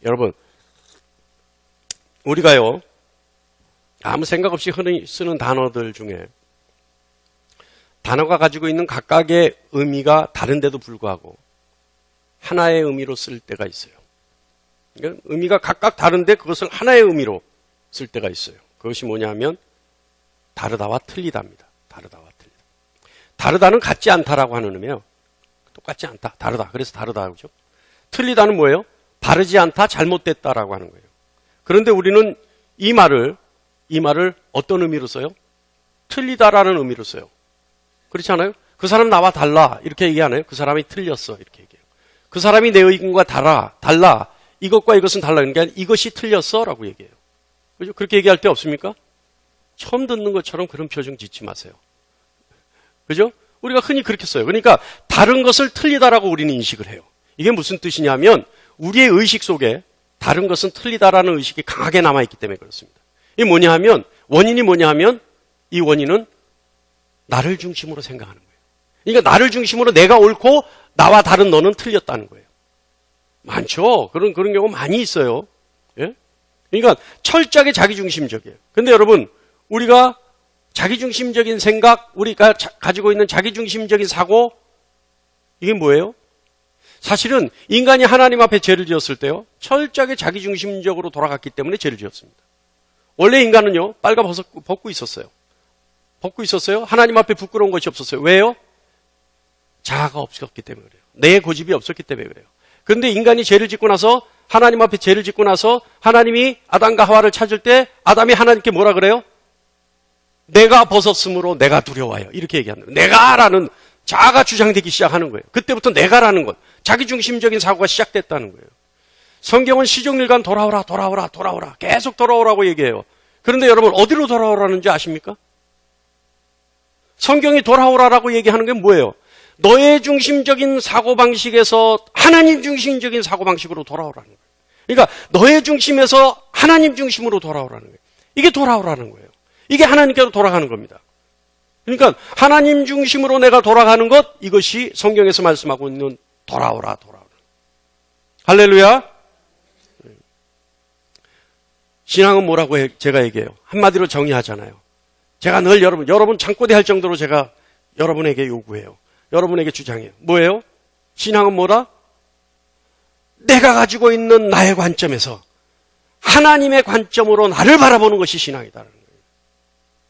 여러분, 우리가요, 아무 생각 없이 흔히 쓰는 단어들 중에 단어가 가지고 있는 각각의 의미가 다른데도 불구하고 하나의 의미로 쓸 때가 있어요. 그러니까 의미가 각각 다른데 그것을 하나의 의미로 쓸 때가 있어요. 그것이 뭐냐면 다르다와 틀리다입니다. 다르다와 틀리다. 다르다는 같지 않다라고 하는 의미예요. 똑같지 않다, 다르다. 그래서 다르다 그죠? 틀리다는 뭐예요? 바르지 않다, 잘못됐다라고 하는 거예요. 그런데 우리는 이 말을 어떤 의미로 써요? 틀리다라는 의미로 써요. 그렇지 않아요? 그 사람 나와 달라 이렇게 얘기 안 해요? 그 사람이 틀렸어 이렇게 얘기해요. 그 사람이 내 의견과 달라. 이것과 이것은 달라. 그러니까 이것이 틀렸어 라고 얘기해요. 그죠? 그렇게 얘기할 때 없습니까? 처음 듣는 것처럼 그런 표정 짓지 마세요. 그죠? 우리가 흔히 그렇게 써요. 그러니까 다른 것을 틀리다라고 우리는 인식을 해요. 이게 무슨 뜻이냐면 우리의 의식 속에 다른 것은 틀리다라는 의식이 강하게 남아있기 때문에 그렇습니다. 이게 뭐냐 하면 원인이 뭐냐 하면 이 원인은 나를 중심으로 생각하는 거예요. 그러니까 나를 중심으로 내가 옳고 나와 다른 너는 틀렸다는 거예요. 많죠. 그런 경우 많이 있어요. 예? 그러니까 철저하게 자기중심적이에요. 근데 여러분, 우리가 자기중심적인 생각, 우리가 가지고 있는 자기중심적인 사고, 이게 뭐예요? 사실은 인간이 하나님 앞에 죄를 지었을 때요, 철저하게 자기중심적으로 돌아갔기 때문에 죄를 지었습니다. 원래 인간은요, 빨가 벗고 있었어요. 벗고 있었어요. 하나님 앞에 부끄러운 것이 없었어요. 왜요? 자아가 없었기 때문에 그래요. 내 고집이 없었기 때문에 그래요. 그런데 인간이 죄를 짓고 나서, 하나님 앞에 죄를 짓고 나서 하나님이 아담과 하와를 찾을 때 아담이 하나님께 뭐라 그래요? 내가 벗었으므로 내가 두려워요. 이렇게 얘기하는 거예요. 내가라는 자아가 주장되기 시작하는 거예요. 그때부터 내가라는 것, 자기중심적인 사고가 시작됐다는 거예요. 성경은 시종일관 돌아오라 계속 돌아오라고 얘기해요. 그런데 여러분 어디로 돌아오라는지 아십니까? 성경이 돌아오라라고 얘기하는 게 뭐예요? 너의 중심적인 사고방식에서 하나님 중심적인 사고방식으로 돌아오라는 거예요. 그러니까 너의 중심에서 하나님 중심으로 돌아오라는 거예요. 이게 돌아오라는 거예요. 이게 하나님께로 돌아가는 겁니다. 그러니까 하나님 중심으로 내가 돌아가는 것, 이것이 성경에서 말씀하고 있는 돌아오라. 할렐루야. 신앙은 뭐라고 제가 얘기해요? 한마디로 정의하잖아요. 제가 늘 여러분 창고대 할 정도로 제가 여러분에게 요구해요. 여러분에게 주장해요. 뭐예요? 신앙은 뭐다? 내가 가지고 있는 나의 관점에서 하나님의 관점으로 나를 바라보는 것이 신앙이다라는 거예요.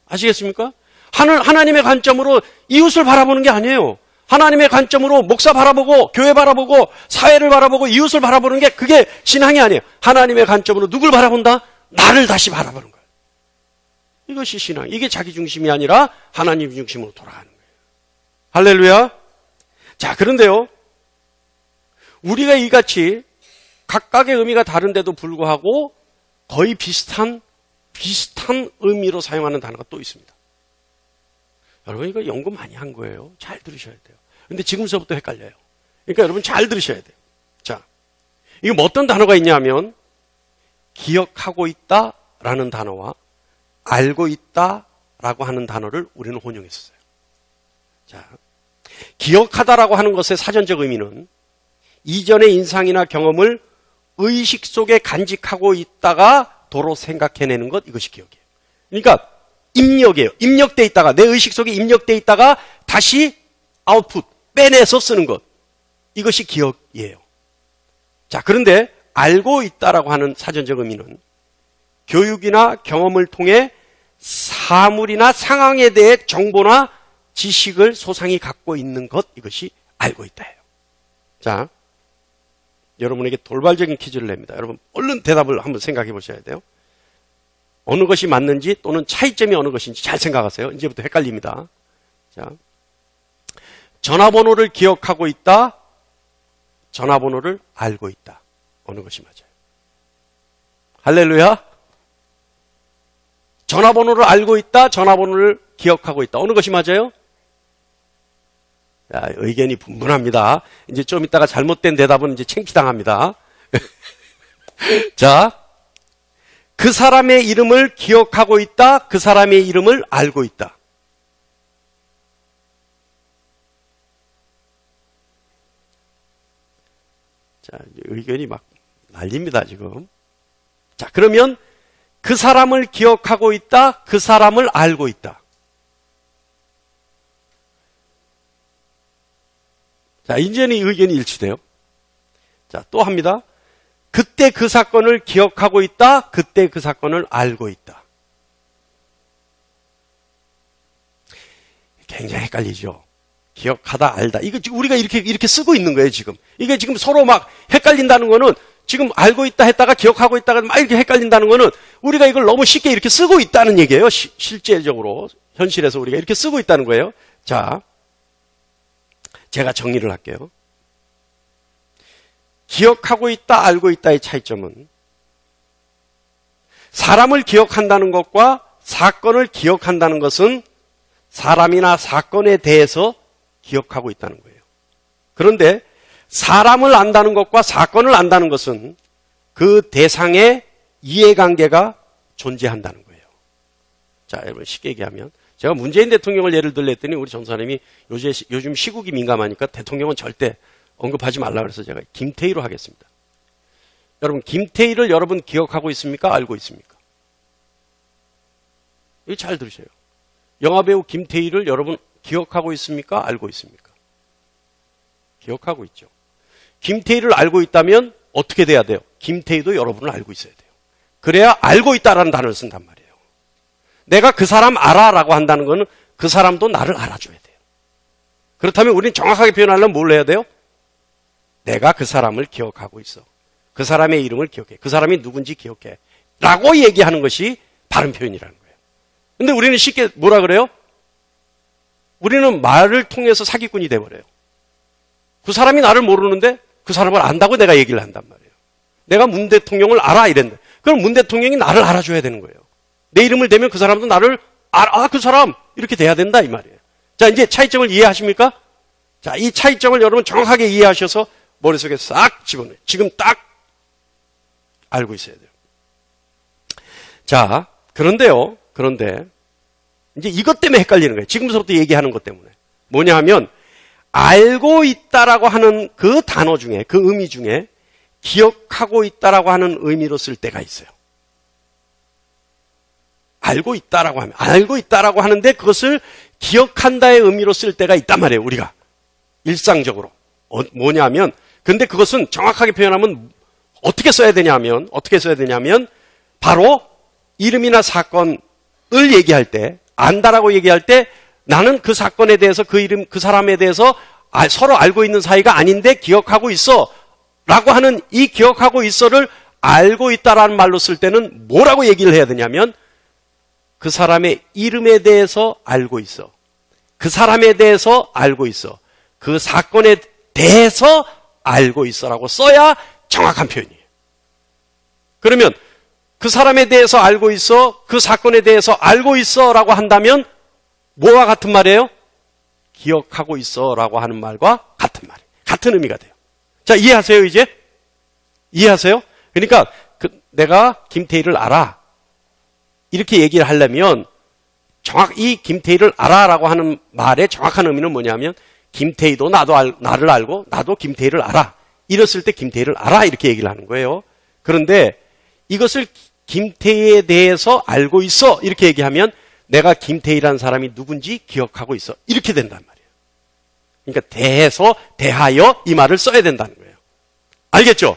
아시겠습니까? 하나님의 관점으로 이웃을 바라보는 게 아니에요. 하나님의 관점으로 목사 바라보고 교회 바라보고 사회를 바라보고 이웃을 바라보는 게 그게 신앙이 아니에요. 하나님의 관점으로 누굴 바라본다? 나를 다시 바라보는 거예요. 이것이 신앙. 이게 자기 중심이 아니라 하나님 중심으로 돌아가는 거예요. 할렐루야. 자, 그런데요, 우리가 이같이 각각의 의미가 다른데도 불구하고 거의 비슷한 의미로 사용하는 단어가 또 있습니다. 여러분 이거 연구 많이 한 거예요. 잘 들으셔야 돼요. 근데 지금서부터 헷갈려요. 그러니까 여러분 잘 들으셔야 돼요. 자, 이게 뭐 어떤 단어가 있냐면 기억하고 있다라는 단어와 알고 있다라고 하는 단어를 우리는 혼용했어요. 자, 기억하다라고 하는 것의 사전적 의미는 이전의 인상이나 경험을 의식 속에 간직하고 있다가 도로 생각해내는 것, 이것이 기억이에요. 그러니까 입력이에요. 입력돼 있다가, 내 의식 속에 입력돼 있다가 다시 아웃풋, 빼내서 쓰는 것, 이것이 기억이에요. 자, 그런데 알고 있다라고 하는 사전적 의미는 교육이나 경험을 통해 사물이나 상황에 대해 정보나 지식을 소상히 갖고 있는 것, 이것이 알고 있다예요. 자, 여러분에게 돌발적인 퀴즈를 냅니다. 여러분 얼른 대답을 한번 생각해 보셔야 돼요. 어느 것이 맞는지 또는 차이점이 어느 것인지 잘 생각하세요. 이제부터 헷갈립니다. 자, 전화번호를 기억하고 있다, 전화번호를 알고 있다. 어느 것이 맞아요? 할렐루야. 전화번호를 알고 있다, 전화번호를 기억하고 있다. 어느 것이 맞아요? 자, 의견이 분분합니다. 이제 좀 이따가 잘못된 대답은 이제 창피당합니다. 자, 그 사람의 이름을 기억하고 있다, 그 사람의 이름을 알고 있다. 자, 의견이 막 난립니다, 지금. 자, 그러면 그 사람을 기억하고 있다, 그 사람을 알고 있다. 자, 이제는 의견이 일치돼요. 자, 또 합니다. 그때 그 사건을 기억하고 있다, 그때 그 사건을 알고 있다. 굉장히 헷갈리죠. 기억하다, 알다. 이거 지금 우리가 이렇게 쓰고 있는 거예요, 지금. 이게 지금 서로 막 헷갈린다는 거는 지금 알고 있다 했다가 기억하고 있다가 막 이렇게 헷갈린다는 거는 우리가 이걸 너무 쉽게 이렇게 쓰고 있다는 얘기예요. 실제적으로, 현실에서 우리가 이렇게 쓰고 있다는 거예요. 자, 제가 정리를 할게요. 기억하고 있다, 알고 있다의 차이점은 사람을 기억한다는 것과 사건을 기억한다는 것은 사람이나 사건에 대해서 기억하고 있다는 거예요. 그런데 사람을 안다는 것과 사건을 안다는 것은 그 대상의 이해관계가 존재한다는 거예요. 자, 여러분 쉽게 얘기하면 제가 문재인 대통령을 예를 들랬더니 우리 전사님이 요즘 시국이 민감하니까 대통령은 절대 언급하지 말라 그래서 제가 김태희로 하겠습니다. 여러분 김태희를 여러분 기억하고 있습니까? 알고 있습니까? 이거 잘 들으세요. 영화배우 김태희를 여러분 기억하고 있습니까? 알고 있습니까? 기억하고 있죠. 김태희를 알고 있다면 어떻게 돼야 돼요? 김태희도 여러분을 알고 있어야 돼요. 그래야 알고 있다라는 단어를 쓴단 말이에요. 내가 그 사람 알아라고 한다는 것은 그 사람도 나를 알아줘야 돼요. 그렇다면 우리는 정확하게 표현하려면 뭘 해야 돼요? 내가 그 사람을 기억하고 있어. 그 사람의 이름을 기억해. 그 사람이 누군지 기억해. 라고 얘기하는 것이 바른 표현이라는 거예요. 근데 우리는 쉽게 뭐라 그래요? 우리는 말을 통해서 사기꾼이 돼버려요. 그 사람이 나를 모르는데 그 사람을 안다고 내가 얘기를 한단 말이에요. 내가 문 대통령을 알아 이랬는데 그럼 문 대통령이 나를 알아줘야 되는 거예요. 내 이름을 대면 그 사람도 나를 알아. 그 사람 이렇게 돼야 된다 이 말이에요. 자, 이제 차이점을 이해하십니까? 자, 이 차이점을 여러분 정확하게 이해하셔서 머릿속에 싹 집어넣어요. 지금 딱 알고 있어야 돼요. 자, 그런데 이제 이것 때문에 헷갈리는 거예요. 지금부터 얘기하는 것 때문에. 뭐냐 하면 알고 있다라고 하는 그 단어 중에, 그 의미 중에 기억하고 있다라고 하는 의미로 쓸 때가 있어요. 알고 있다라고 하는데 그것을 기억한다의 의미로 쓸 때가 있단 말이에요, 우리가. 일상적으로. 뭐냐면, 근데 그것은 정확하게 표현하면 어떻게 써야 되냐면, 바로 이름이나 사건을 얘기할 때, 안다라고 얘기할 때 나는 그 사건에 대해서 그 이름, 그 사람에 대해서 서로 알고 있는 사이가 아닌데 기억하고 있어. 라고 하는 이 기억하고 있어를 알고 있다라는 말로 쓸 때는 뭐라고 얘기를 해야 되냐면 그 사람의 이름에 대해서 알고 있어. 그 사람에 대해서 알고 있어. 그 사건에 대해서 알고 있어라고 써야 정확한 표현이에요. 그러면 그 사람에 대해서 알고 있어, 그 사건에 대해서 알고 있어라고 한다면 뭐와 같은 말이에요? 기억하고 있어라고 하는 말과 같은 말이에요. 같은 의미가 돼요. 자, 이해하세요, 이제? 이해하세요? 그러니까 내가 김태희를 알아. 이렇게 얘기를 하려면 이 김태희를 알아라고 하는 말의 정확한 의미는 뭐냐면 김태희도 나를 알고 나도 김태희를 알아. 이랬을 때 김태희를 알아 이렇게 얘기를 하는 거예요. 그런데 이것을 김태희에 대해서 알고 있어 이렇게 얘기하면 내가 김태희라는 사람이 누군지 기억하고 있어. 이렇게 된단 말이에요. 그러니까 대하여 이 말을 써야 된다는 거예요. 알겠죠?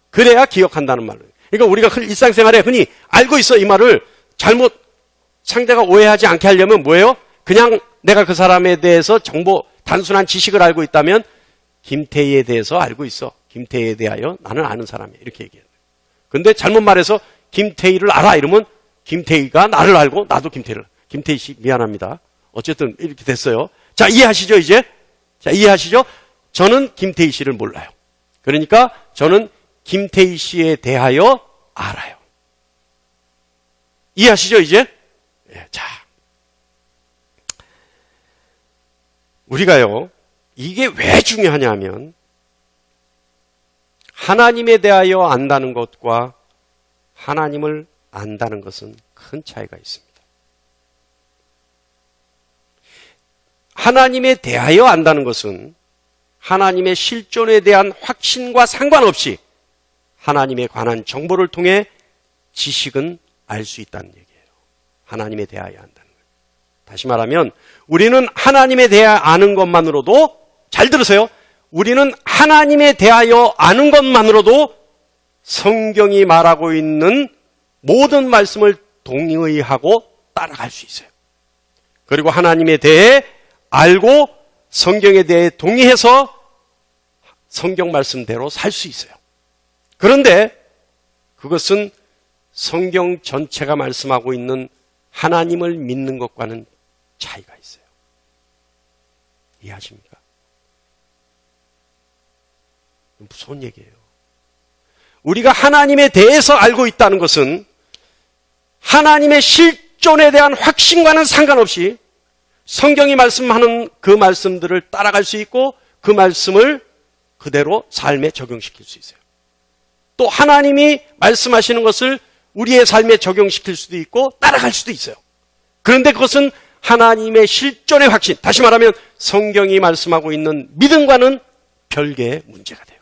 그래야 기억한다는 말로. 그러니까 우리가 일상생활에 흔히 알고 있어 이 말을 잘못 상대가 오해하지 않게 하려면 뭐예요? 그냥 내가 그 사람에 대해서 단순한 지식을 알고 있다면 김태희에 대해서 알고 있어. 김태희에 대하여 나는 아는 사람이야. 이렇게 얘기해요. 근데 잘못 말해서 김태희를 알아 이러면 김태희가 나를 알고 나도 김태희를. 김태희 씨 미안합니다. 어쨌든 이렇게 됐어요. 자, 이해하시죠 이제? 자, 이해하시죠? 저는 김태희 씨를 몰라요. 그러니까 저는 김태희 씨에 대하여 알아요. 이해하시죠 이제? 예, 자, 우리가요 이게 왜 중요하냐면 하나님에 대하여 안다는 것과 하나님을 안다는 것은 큰 차이가 있습니다. 하나님에 대하여 안다는 것은 하나님의 실존에 대한 확신과 상관없이 하나님에 관한 정보를 통해 지식은 알 수 있다는 얘기예요. 하나님에 대하여 한다는 거예요. 다시 말하면 우리는 하나님에 대하여 아는 것만으로도, 잘 들으세요. 우리는 하나님에 대하여 아는 것만으로도 성경이 말하고 있는 모든 말씀을 동의하고 따라갈 수 있어요. 그리고 하나님에 대해 알고 성경에 대해 동의해서 성경 말씀대로 살 수 있어요. 그런데 그것은 성경 전체가 말씀하고 있는 하나님을 믿는 것과는 차이가 있어요. 이해하십니까? 무서운 얘기예요. 우리가 하나님에 대해서 알고 있다는 것은 하나님의 실존에 대한 확신과는 상관없이 성경이 말씀하는 그 말씀들을 따라갈 수 있고 그 말씀을 그대로 삶에 적용시킬 수 있어요. 또 하나님이 말씀하시는 것을 우리의 삶에 적용시킬 수도 있고 따라갈 수도 있어요. 그런데 그것은 하나님의 실존의 확신, 다시 말하면 성경이 말씀하고 있는 믿음과는 별개의 문제가 돼요.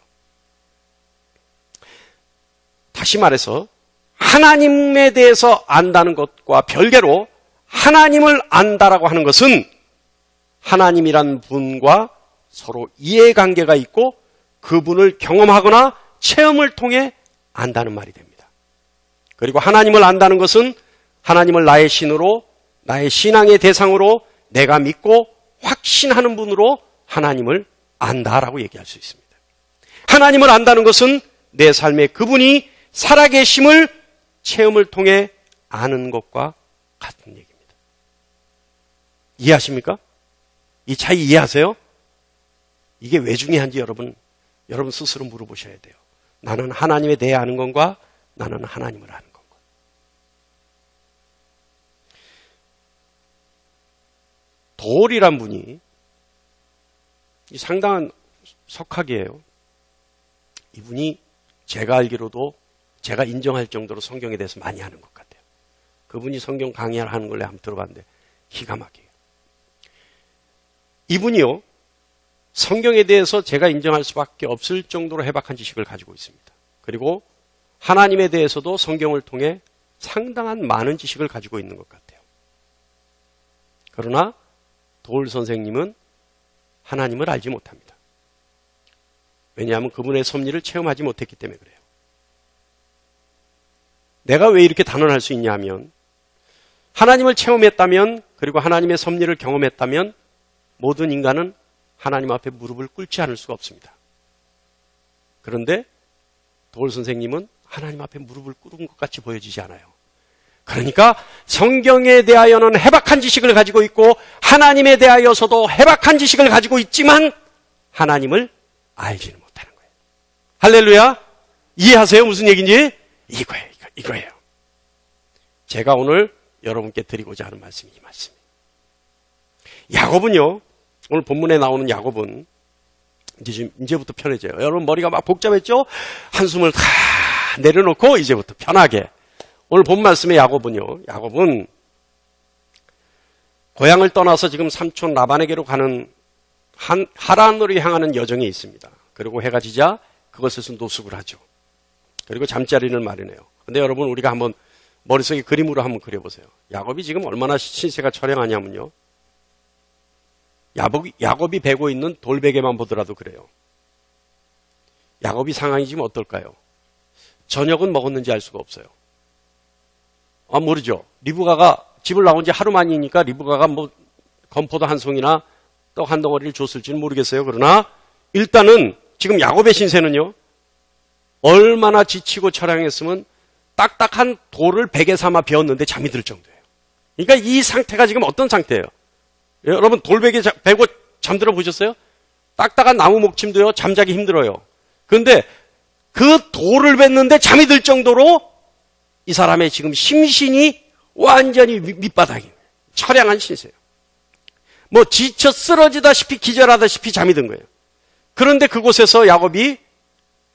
다시 말해서 하나님에 대해서 안다는 것과 별개로 하나님을 안다라고 하는 것은 하나님이란 분과 서로 이해관계가 있고 그분을 경험하거나 체험을 통해 안다는 말이 됩니다. 그리고 하나님을 안다는 것은 하나님을 나의 신으로, 나의 신앙의 대상으로, 내가 믿고 확신하는 분으로 하나님을 안다라고 얘기할 수 있습니다. 하나님을 안다는 것은 내 삶에 그분이 살아계심을 체험을 통해 아는 것과 같은 얘기입니다. 이해하십니까? 이 차이 이해하세요? 이게 왜 중요한지 여러분 스스로 물어보셔야 돼요. 나는 하나님에 대해 아는 건가? 나는 하나님을 아는 건가? 도올이란 분이 상당한 석학이에요. 이분이 제가 알기로도 제가 인정할 정도로 성경에 대해서 많이 아는 것 같아요. 그분이 성경 강의를 하는 걸 내가 한번 들어봤는데 기가 막혀요. 이분이요, 성경에 대해서 제가 인정할 수밖에 없을 정도로 해박한 지식을 가지고 있습니다. 그리고 하나님에 대해서도 성경을 통해 상당한 많은 지식을 가지고 있는 것 같아요. 그러나 도올 선생님은 하나님을 알지 못합니다. 왜냐하면 그분의 섭리를 체험하지 못했기 때문에 그래요. 내가 왜 이렇게 단언할 수 있냐 하면 하나님을 체험했다면, 그리고 하나님의 섭리를 경험했다면 모든 인간은 하나님 앞에 무릎을 꿇지 않을 수가 없습니다. 그런데 도올 선생님은 하나님 앞에 무릎을 꿇은 것 같이 보여지지 않아요. 그러니까 성경에 대하여는 해박한 지식을 가지고 있고 하나님에 대하여서도 해박한 지식을 가지고 있지만 하나님을 알지는 못하는 거예요. 할렐루야. 이해하세요? 무슨 얘기인지? 이거예요. 제가 오늘 여러분께 드리고자 하는 말씀이 이 말씀이에요. 야곱은요, 오늘 본문에 나오는 야곱은 이제부터 편해져요. 여러분 머리가 막 복잡했죠? 한숨을 다 내려놓고 이제부터 편하게. 오늘 본 말씀의 야곱은 고향을 떠나서 지금 삼촌 라반에게로 가는 하란으로 향하는 여정이 있습니다. 그리고 해가 지자 그것에서 노숙을 하죠. 그리고 잠자리를 마련해요. 근데 여러분 우리가 한번 머릿속에 그림으로 한번 그려보세요. 야곱이 지금 얼마나 신세가 처량하냐면요. 야곱이 베고 있는 돌베개만 보더라도 그래요. 야곱이 상황이 지금 어떨까요? 저녁은 먹었는지 알 수가 없어요. 모르죠. 리브가가 집을 나온 지 하루 만이니까 리브가가 건포도 한 송이나 떡 한 덩어리를 줬을지는 모르겠어요. 그러나 일단은 지금 야곱의 신세는요, 얼마나 지치고 처량했으면 딱딱한 돌을 베개 삼아 베었는데 잠이 들 정도예요. 그러니까 이 상태가 지금 어떤 상태예요? 여러분 돌베개 베고 잠들어 보셨어요? 딱딱한 나무 목침도요, 잠자기 힘들어요. 그런데 그 돌을 뱉는데 잠이 들 정도로 이 사람의 지금 심신이 완전히 밑바닥이에요. 처량한 신세예요. 지쳐 쓰러지다시피 기절하다시피 잠이 든 거예요. 그런데 그곳에서 야곱이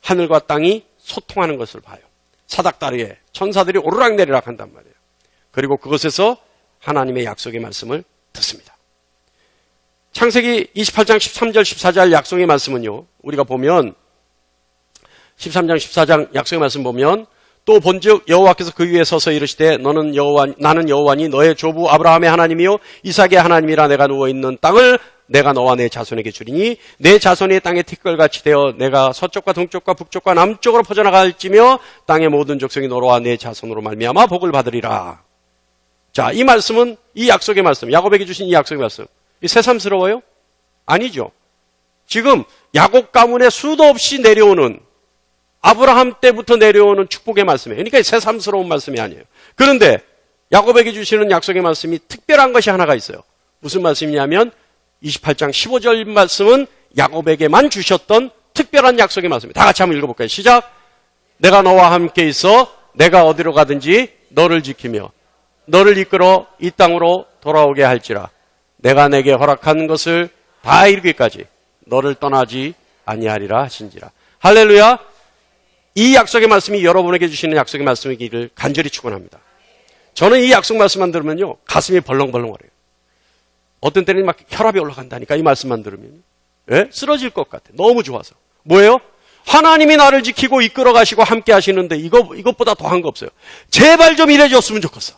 하늘과 땅이 소통하는 것을 봐요. 사닥다리에 천사들이 오르락내리락 한단 말이에요. 그리고 그곳에서 하나님의 약속의 말씀을 듣습니다. 창세기 28장 13절 14절 약속의 말씀은요, 우리가 보면 13장 14장 약속의 말씀 보면 또 본즉 여호와께서 그 위에 서서 이르시되 나는 여호와니 너의 조부 아브라함의 하나님이요 이삭의 하나님이라. 내가 누워있는 땅을 내가 너와 내 자손에게 주리니 내 자손이 땅의 티끌같이 되어 내가 서쪽과 동쪽과 북쪽과 남쪽으로 퍼져나갈지며 땅의 모든 족속이 너로와 내 자손으로 말미암아 복을 받으리라. 자, 이 말씀은 이 약속의 말씀, 야곱에게 주신 이 약속의 말씀, 이 새삼스러워요? 아니죠. 지금 야곱 가문에 수도 없이 내려오는, 아브라함 때부터 내려오는 축복의 말씀이에요. 그러니까 새삼스러운 말씀이 아니에요. 그런데 야곱에게 주시는 약속의 말씀이 특별한 것이 하나가 있어요. 무슨 말씀이냐면 28장 15절 말씀은 야곱에게만 주셨던 특별한 약속의 말씀입니다. 다 같이 한번 읽어볼까요? 시작. 내가 너와 함께 있어 내가 어디로 가든지 너를 지키며 너를 이끌어 이 땅으로 돌아오게 할지라. 내가 내게 허락한 것을 다 이루기까지 너를 떠나지 아니하리라 하신지라. 할렐루야. 이 약속의 말씀이 여러분에게 주시는 약속의 말씀이기를 간절히 축원합니다. 저는 이 약속 말씀만 들으면요 가슴이 벌렁벌렁거려요. 어떤 때는 막 혈압이 올라간다니까 이 말씀만 들으면. 예? 쓰러질 것 같아. 너무 좋아서. 뭐예요? 하나님이 나를 지키고 이끌어 가시고 함께 하시는데 이것보다 더한 거 없어요. 제발 좀 이래줬으면 좋겠어.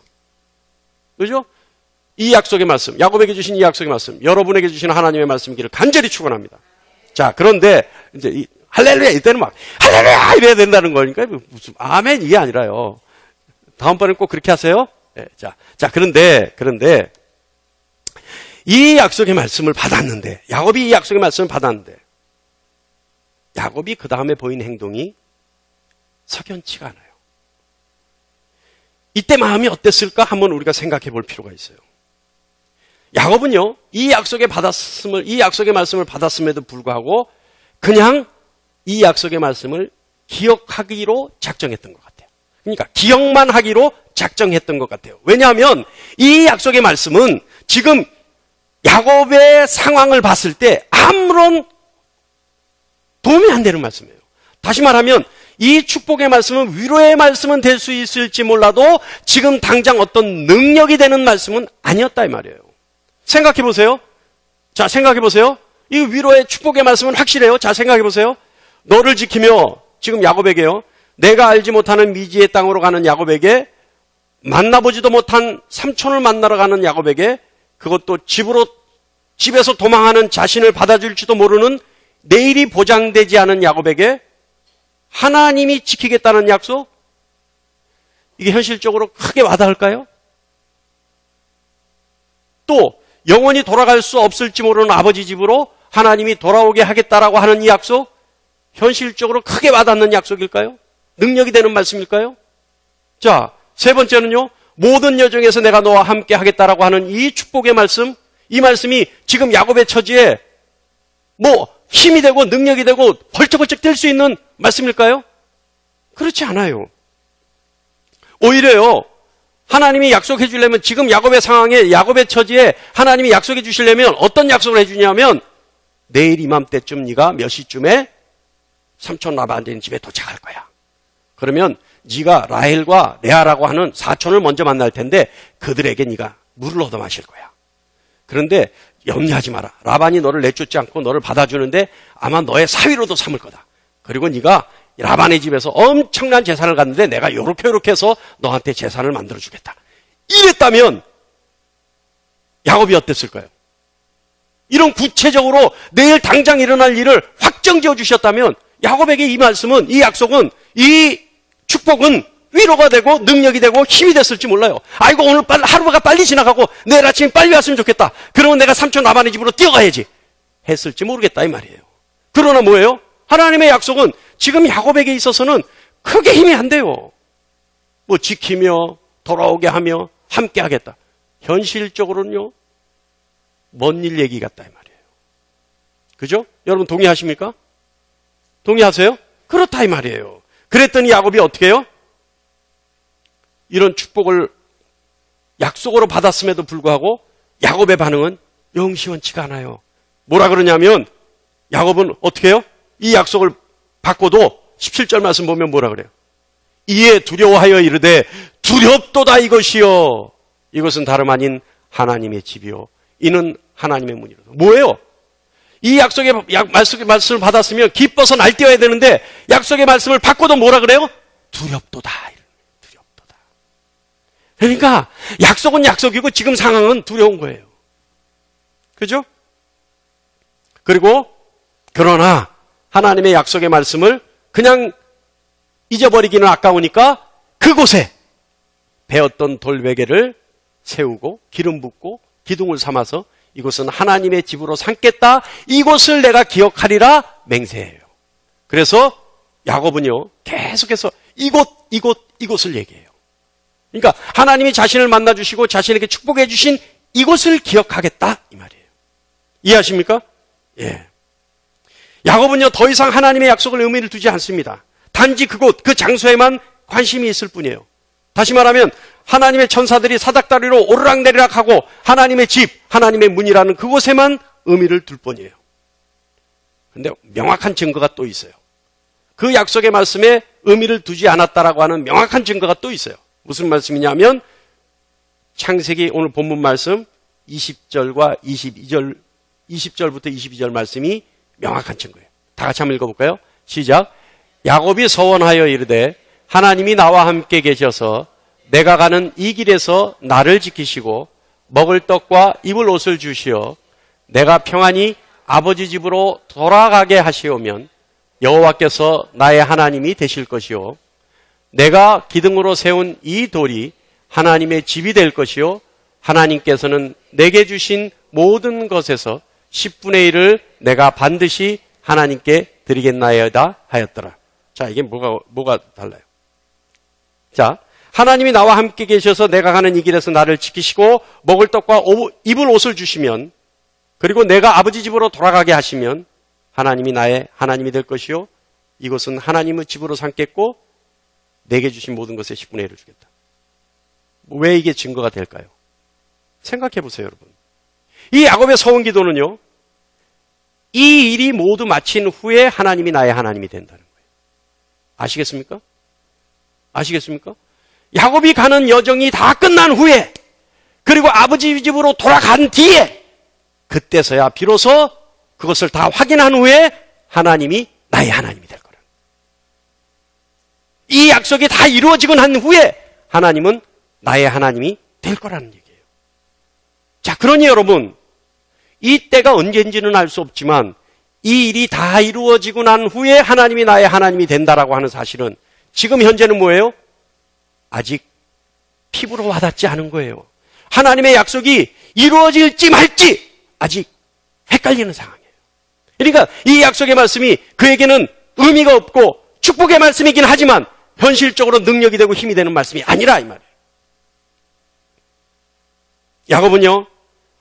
그죠? 이 약속의 말씀, 야곱에게 주신 이 약속의 말씀, 여러분에게 주신 하나님의 말씀이기를 간절히 축원합니다. 자, 그런데 이제 할렐루야 이때는 막 할렐루야 이래야 된다는 거니까 무슨 아멘 이게 아니라요. 다음번엔 꼭 그렇게 하세요. 네, 자 그런데 이 약속의 말씀을 받았는데, 야곱이 이 약속의 말씀을 받았는데 야곱이 그 다음에 보인 행동이 석연치가 않아요. 이때 마음이 어땠을까 한번 우리가 생각해 볼 필요가 있어요. 야곱은요 이 약속의 말씀을 받았음에도 불구하고 그냥 이 약속의 말씀을 기억하기로 작정했던 것 같아요. 그러니까 기억만 하기로 작정했던 것 같아요. 왜냐하면 이 약속의 말씀은 지금 야곱의 상황을 봤을 때 아무런 도움이 안 되는 말씀이에요. 다시 말하면 이 축복의 말씀은 위로의 말씀은 될 수 있을지 몰라도 지금 당장 어떤 능력이 되는 말씀은 아니었다 이 말이에요. 생각해 보세요. 자, 생각해 보세요. 이 위로의 축복의 말씀은 확실해요. 자, 생각해 보세요. 너를 지키며, 지금 야곱에게요, 내가 알지 못하는 미지의 땅으로 가는 야곱에게, 만나보지도 못한 삼촌을 만나러 가는 야곱에게, 그것도 집에서 도망하는 자신을 받아줄지도 모르는 내일이 보장되지 않은 야곱에게 하나님이 지키겠다는 약속? 이게 현실적으로 크게 와닿을까요? 또 영원히 돌아갈 수 없을지 모르는 아버지 집으로 하나님이 돌아오게 하겠다라고 하는 이 약속? 현실적으로 크게 와닿는 약속일까요? 능력이 되는 말씀일까요? 자, 세 번째는요, 모든 여정에서 내가 너와 함께 하겠다라고 하는 이 축복의 말씀, 이 말씀이 지금 야곱의 처지에 힘이 되고 능력이 되고 벌쩍벌쩍 뛸 수 있는 말씀일까요? 그렇지 않아요. 오히려요, 하나님이 약속해 주려면 지금 야곱의 상황에, 야곱의 처지에 하나님이 약속해 주시려면 어떤 약속을 해 주냐면 내일 이맘때쯤 네가 몇 시쯤에 삼촌 라반의 집에 도착할 거야. 그러면 네가 라헬과 레아라고 하는 사촌을 먼저 만날 텐데 그들에게 네가 물을 얻어 마실 거야. 그런데 염려하지 마라. 라반이 너를 내쫓지 않고 너를 받아주는데 아마 너의 사위로도 삼을 거다. 그리고 네가 라반의 집에서 엄청난 재산을 갖는데 내가 요렇게 해서 너한테 재산을 만들어주겠다. 이랬다면 야곱이 어땠을까요? 이런 구체적으로 내일 당장 일어날 일을 확정지어 주셨다면 야곱에게 이 말씀은, 이 약속은, 이 축복은 위로가 되고 능력이 되고 힘이 됐을지 몰라요. 아이고 오늘 하루가 빨리 지나가고 내일 아침에 빨리 왔으면 좋겠다. 그러면 내가 삼촌 라반의 집으로 뛰어가야지 했을지 모르겠다 이 말이에요. 그러나 뭐예요? 하나님의 약속은 지금 야곱에게 있어서는 크게 힘이 안 돼요. 지키며 돌아오게 하며 함께 하겠다. 현실적으로는요, 먼 일 얘기 같다 이 말이에요. 그죠? 여러분 동의하십니까? 동의하세요? 그렇다 이 말이에요. 그랬더니 야곱이 어떻게 해요? 이런 축복을 약속으로 받았음에도 불구하고 야곱의 반응은 영 시원치가 않아요. 뭐라 그러냐면 야곱은 어떻게 해요? 이 약속을 받고도 17절 말씀 보면 뭐라 그래요? 이에 두려워하여 이르되 두렵도다 이것이요. 이것은 다름 아닌 하나님의 집이요. 이는 하나님의 문이로다. 뭐예요? 이 약속의 말씀을 받았으면 기뻐서 날뛰어야 되는데 약속의 말씀을 받고도 뭐라 그래요? 두렵도다. 두렵도다. 그러니까 약속은 약속이고 지금 상황은 두려운 거예요. 그죠? 그리고 그러나 하나님의 약속의 말씀을 그냥 잊어버리기는 아까우니까 그곳에 베었던 돌베개를 세우고 기름 붓고 기둥을 삼아서 이곳은 하나님의 집으로 삼겠다. 이곳을 내가 기억하리라 맹세해요. 그래서 야곱은요 계속해서 이곳을 얘기해요. 그러니까 하나님이 자신을 만나주시고 자신에게 축복해 주신 이곳을 기억하겠다 이 말이에요. 이해하십니까? 예. 야곱은요 더 이상 하나님의 약속을 의미를 두지 않습니다. 단지 그곳 그 장소에만 관심이 있을 뿐이에요. 다시 말하면 하나님의 천사들이 사닥다리로 오르락내리락 하고 하나님의 집, 하나님의 문이라는 그곳에만 의미를 둘 뿐이에요. 그런데 명확한 증거가 또 있어요. 그 약속의 말씀에 의미를 두지 않았다라고 하는 명확한 증거가 또 있어요. 무슨 말씀이냐면 창세기 오늘 본문 말씀 20절과 22절, 20절부터 22절 말씀이 명확한 증거예요. 다 같이 한번 읽어볼까요? 시작. 야곱이 서원하여 이르되 하나님이 나와 함께 계셔서 내가 가는 이 길에서 나를 지키시고 먹을 떡과 입을 옷을 주시어 내가 평안히 아버지 집으로 돌아가게 하시오면 여호와께서 나의 하나님이 되실 것이요 내가 기둥으로 세운 이 돌이 하나님의 집이 될 것이요 하나님께서는 내게 주신 모든 것에서 10분의 1을 내가 반드시 하나님께 드리겠나이다 하였더라. 자, 이게 뭐가 달라요? 자, 하나님이 나와 함께 계셔서 내가 가는 이 길에서 나를 지키시고 먹을 떡과 입을 옷을 주시면 그리고 내가 아버지 집으로 돌아가게 하시면 하나님이 나의 하나님이 될 것이요 이곳은 하나님의 집으로 삼겠고 내게 주신 모든 것의 10분의 1을 주겠다. 왜 이게 증거가 될까요? 생각해 보세요, 여러분. 이 야곱의 서원 기도는요. 이 일이 모두 마친 후에 하나님이 나의 하나님이 된다는 거예요. 아시겠습니까? 아시겠습니까? 야곱이 가는 여정이 다 끝난 후에 그리고 아버지 집으로 돌아간 뒤에 그때서야 비로소 그것을 다 확인한 후에 하나님이 나의 하나님이 될 거라. 이 약속이 다 이루어지고 난 후에 하나님은 나의 하나님이 될 거라는 얘기예요. 자, 그러니 여러분 이 때가 언제인지는 알 수 없지만 이 일이 다 이루어지고 난 후에 하나님이 나의 하나님이 된다라고 하는 사실은 지금 현재는 뭐예요? 아직 피부로 와닿지 않은 거예요. 하나님의 약속이 이루어질지 말지 아직 헷갈리는 상황이에요. 그러니까 이 약속의 말씀이 그에게는 의미가 없고 축복의 말씀이긴 하지만 현실적으로 능력이 되고 힘이 되는 말씀이 아니라 이 말이에요. 야곱은요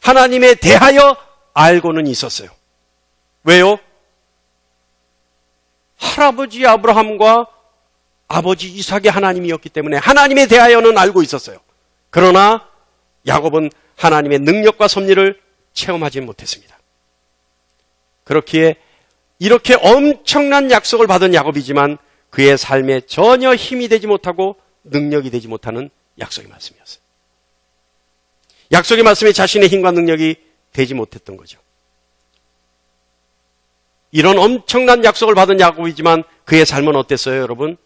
하나님에 대하여 알고는 있었어요. 왜요? 할아버지 아브라함과 아버지 이삭의 하나님이었기 때문에 하나님에 대하여는 알고 있었어요. 그러나 야곱은 하나님의 능력과 섭리를 체험하지 못했습니다. 그렇기에 이렇게 엄청난 약속을 받은 야곱이지만 그의 삶에 전혀 힘이 되지 못하고 능력이 되지 못하는 약속의 말씀이었어요. 약속의 말씀이 자신의 힘과 능력이 되지 못했던 거죠. 이런 엄청난 약속을 받은 야곱이지만 그의 삶은 어땠어요, 여러분?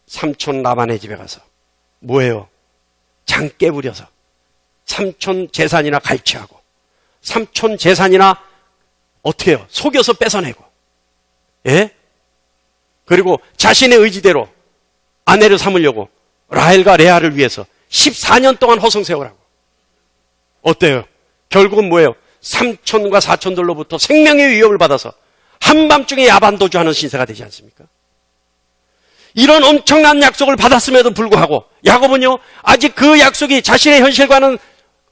삼촌 라반의 집에 가서 뭐예요? 장 깨부려서 삼촌 재산이나 갈취하고 삼촌 재산이나 어떻게 해요? 속여서 뺏어내고 예? 그리고 자신의 의지대로 아내를 삼으려고 라헬과 레아를 위해서 14년 동안 허송세월하고 어때요? 결국은 뭐예요? 삼촌과 사촌들로부터 생명의 위협을 받아서 한밤중에 야반도주하는 신세가 되지 않습니까? 이런 엄청난 약속을 받았음에도 불구하고 야곱은요 아직 그 약속이 자신의 현실과는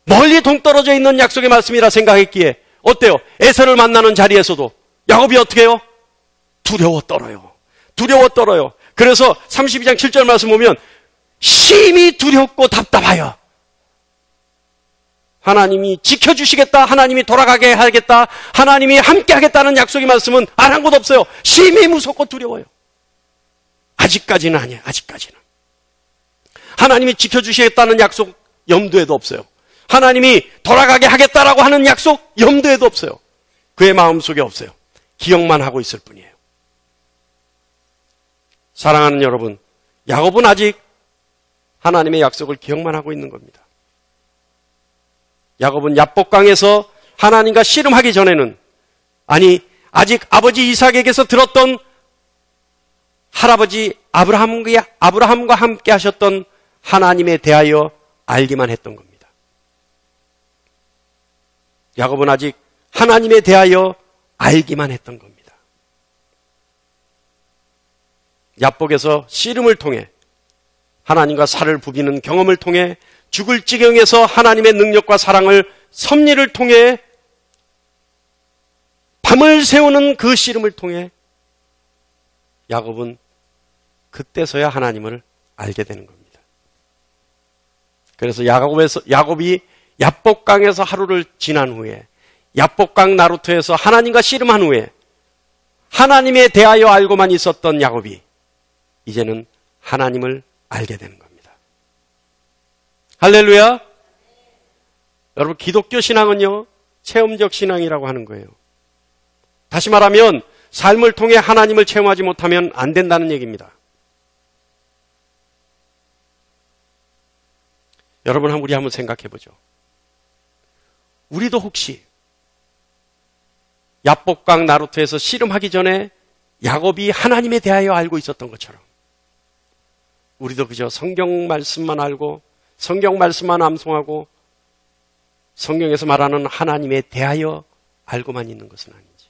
멀리 동떨어져 있는 약속의 말씀이라 생각했기에 어때요? 에서를 만나는 자리에서도 야곱이 어떻게 해요? 두려워 떨어요. 그래서 32장 7절 말씀 보면 심히 두렵고 답답하여 하나님이 지켜주시겠다, 하나님이 돌아가게 하겠다, 하나님이 함께 하겠다는 약속의 말씀은 안 한 곳 없어요. 심히 무섭고 두려워요. 아직까지는 아니에요. 아직까지는. 하나님이 지켜주시겠다는 약속 염두에도 없어요. 하나님이 돌아가게 하겠다라고 하는 약속 염두에도 없어요. 그의 마음속에 없어요. 기억만 하고 있을 뿐이에요. 사랑하는 여러분, 야곱은 아직 하나님의 약속을 기억만 하고 있는 겁니다. 야곱은 야복강에서 하나님과 씨름하기 전에는, 아니 아직 아버지 이삭에게서 들었던 할아버지 아브라함과 함께 하셨던 하나님에 대하여 알기만 했던 겁니다. 야곱은 아직 하나님에 대하여 알기만 했던 겁니다. 야복에서 씨름을 통해 하나님과 살을 부비는 경험을 통해 죽을 지경에서 하나님의 능력과 사랑을 섭리를 통해 밤을 새우는 그 씨름을 통해 야곱은 그때서야 하나님을 알게 되는 겁니다. 그래서 야곱이 야복강에서 하루를 지난 후에 야복강 나루터에서 하나님과 씨름한 후에 하나님에 대하여 알고만 있었던 야곱이 이제는 하나님을 알게 되는 겁니다. 할렐루야! 여러분, 기독교 신앙은요, 체험적 신앙이라고 하는 거예요. 다시 말하면 삶을 통해 하나님을 체험하지 못하면 안 된다는 얘기입니다. 여러분, 우리 한번 생각해 보죠. 우리도 혹시 야복강 나루터에서 씨름하기 전에 야곱이 하나님에 대하여 알고 있었던 것처럼 우리도 그저 성경 말씀만 알고 성경 말씀만 암송하고 성경에서 말하는 하나님에 대하여 알고만 있는 것은 아닌지.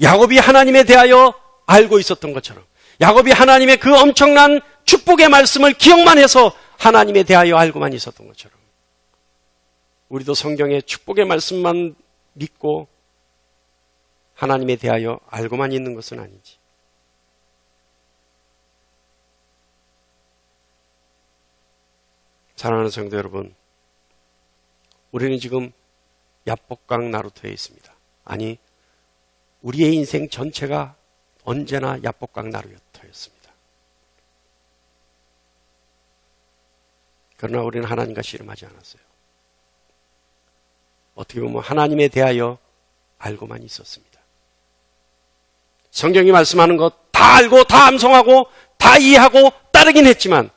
야곱이 하나님에 대하여 알고 있었던 것처럼 야곱이 하나님의 그 엄청난 축복의 말씀을 기억만 해서 하나님에 대하여 알고만 있었던 것처럼 우리도 성경의 축복의 말씀만 믿고 하나님에 대하여 알고만 있는 것은 아닌지. 사랑하는 성도 여러분, 우리는 지금 야복강 나루터에 있습니다. 아니, 우리의 인생 전체가 언제나 야복강 나루터였습니다. 그러나 우리는 하나님과 씨름하지 않았어요. 어떻게 보면 하나님에 대하여 알고만 있었습니다. 성경이 말씀하는 것 다 알고 다 암송하고 다 이해하고 따르긴 했지만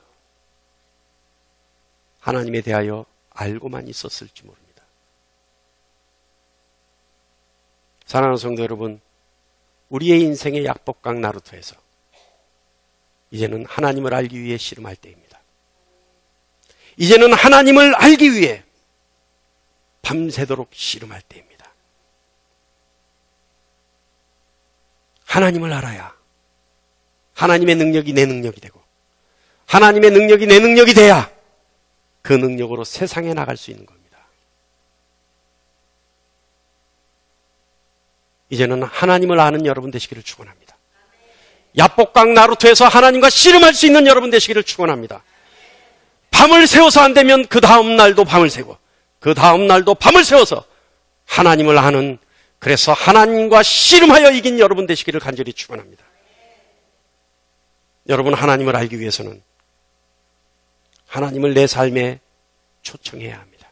하나님에 대하여 알고만 있었을지 모릅니다. 사랑하는 성도 여러분, 우리의 인생의 야복강 나루터에서 이제는 하나님을 알기 위해 씨름할 때입니다. 이제는 하나님을 알기 위해 밤새도록 씨름할 때입니다. 하나님을 알아야 하나님의 능력이 내 능력이 되고 하나님의 능력이 내 능력이 돼야 그 능력으로 세상에 나갈 수 있는 겁니다. 이제는 하나님을 아는 여러분 되시기를 축원합니다. 야복강 나루터에서 하나님과 씨름할 수 있는 여러분 되시기를 축원합니다. 밤을 새워서 안 되면 그 다음 날도 밤을 새고 그 다음 날도 밤을 새워서 하나님을 아는, 그래서 하나님과 씨름하여 이긴 여러분 되시기를 간절히 축원합니다. 여러분, 하나님을 알기 위해서는 하나님을 내 삶에 초청해야 합니다.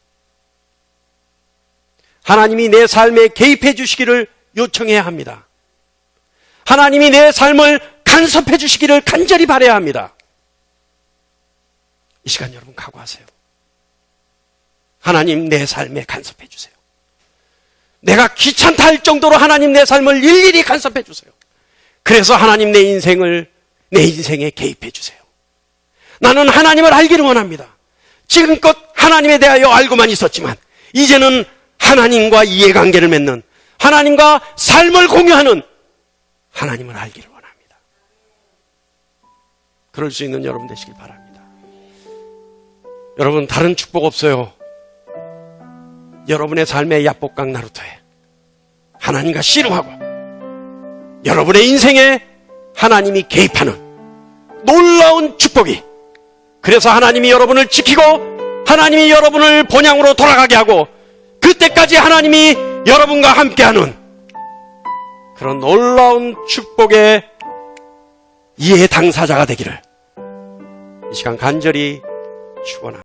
하나님이 내 삶에 개입해 주시기를 요청해야 합니다. 하나님이 내 삶을 간섭해 주시기를 간절히 바라야 합니다. 이 시간 여러분 각오하세요. 하나님, 내 삶에 간섭해 주세요. 내가 귀찮다 할 정도로 하나님 내 삶을 일일이 간섭해 주세요. 그래서 하나님 내 인생에 개입해 주세요. 나는 하나님을 알기를 원합니다. 지금껏 하나님에 대하여 알고만 있었지만 이제는 하나님과 이해관계를 맺는, 하나님과 삶을 공유하는 하나님을 알기를 원합니다. 그럴 수 있는 여러분 되시길 바랍니다. 여러분, 다른 축복 없어요. 여러분의 삶의 야복강 나루터에 하나님과 씨름하고 여러분의 인생에 하나님이 개입하는 놀라운 축복이, 그래서 하나님이 여러분을 지키고 하나님이 여러분을 본향으로 돌아가게 하고 그때까지 하나님이 여러분과 함께하는 그런 놀라운 축복의 이해 당사자가 되기를 이 시간 간절히 축원합니다.